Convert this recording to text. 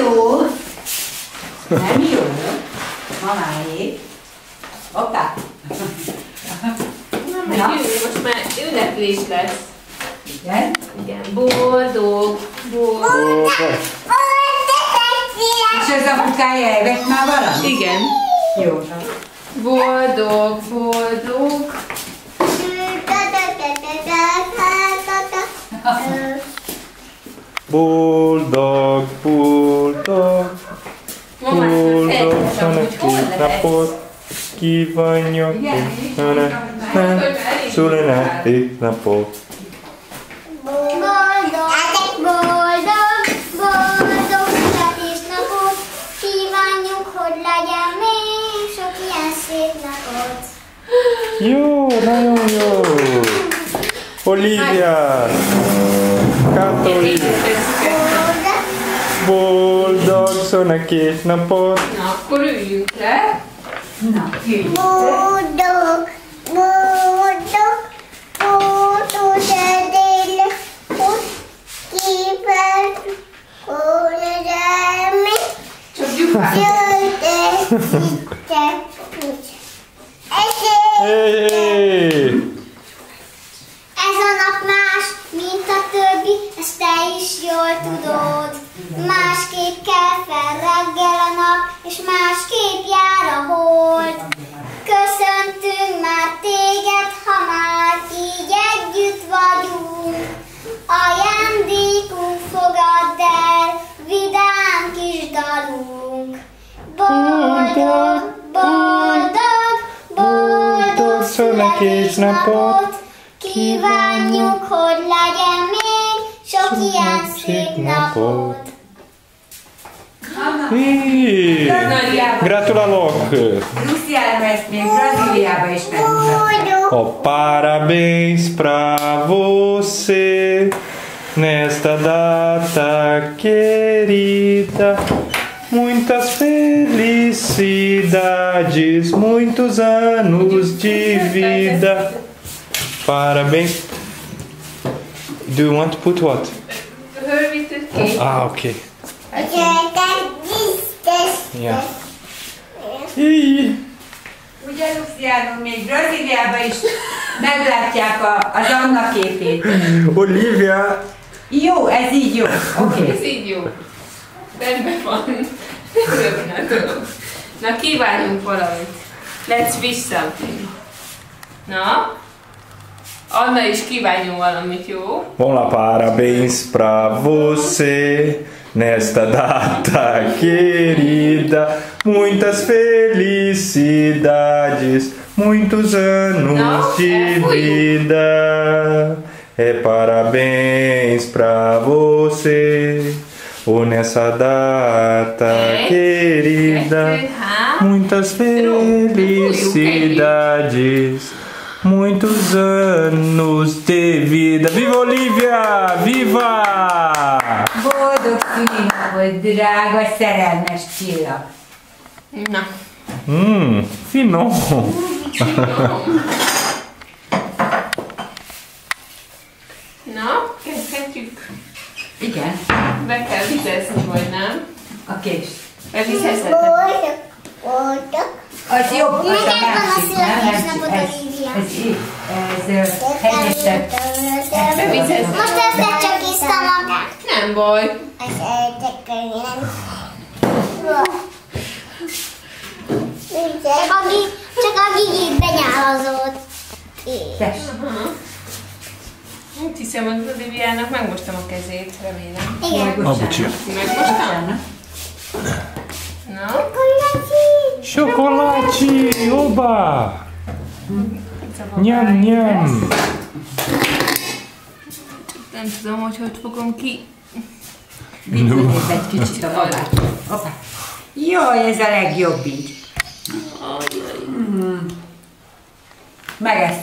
jó. Nem jó. Mamáé. Hoppá. Most már ünneplés lesz. Igen? Igen, boldog. És az apukája elvett már valami? Igen. Jó. Boldog. Boldog, napot kívánjak, születésnapot. Napot. Boldog születésnapot kívánjuk, hogy legyen még sok ilyen szép napot. Jó, nagyon jó. Olivia, Katori, boldog születésnapot. Na, akkor üljünk le. Na, jöjjünk. Boldog születésnapot kívánjuk, hogy legyen még Csak gyufát. Hey. Ez a nap más, mint a többi, ezt te is jól tudod. Másképp kell fel reggel a nap, és másképp jár a hold. Köszöntünk már téged, ha már így együtt vagyunk. Ajándékunk fogadd el, vidám kis dalunk. Boldog születésnapot kívánjuk, hogy legyen még sok ilyen szép napot. Hey. Gratulálok! Luciano ezt még Brazíliába is megmutatta. Oh, parabéns pra você nesta data querida. Muitas felicidades, muitos anos de vida. Parabéns. Do you want to put what? Her with the cake. Ah, okay. Yeah. Hey. Ugye Luciano még Brazíliába is meglátják az Anna képét. Olivia. Jó, ez így jó. Oké. Ez így jó. Rendben van. Na, kívánjunk valamit. Let's wish something. Na? Anna is kívánjon valamit, jó? Olá, parabéns pra você nesta data querida. Muitas felicidades, muitos anos de vida. É parabéns pra você. Oh, nessa data querida. Muitas felicidades. Muitos anos de vida. Viva Olivia! Viva! Boldog szülinapot, drága szerelmes csillag. Na. Finom. Na, kezdhetjük. Igen. Be kell vizezni, vagy nem? A kés. Bevizezhetek. Az jobb, az a Neked van a másik, nem? születésnapod, Olivia. Ez hegyesebb. Bevizezhetek. Most ezzel csak iszta magát. Nem baj. Csak a gigit benyálazott. Hát hiszem, az Oliviának megmostam a kezét, remélem. Igen. Abucsia. Megmostam? Na? Chocolate! Oba! Nyam, nyam! Nem tudom, hogy fogom ki. Vigyenek egy kicsit a magát. Hoppá. Jaj, ez a legjobb így. Meg ezt.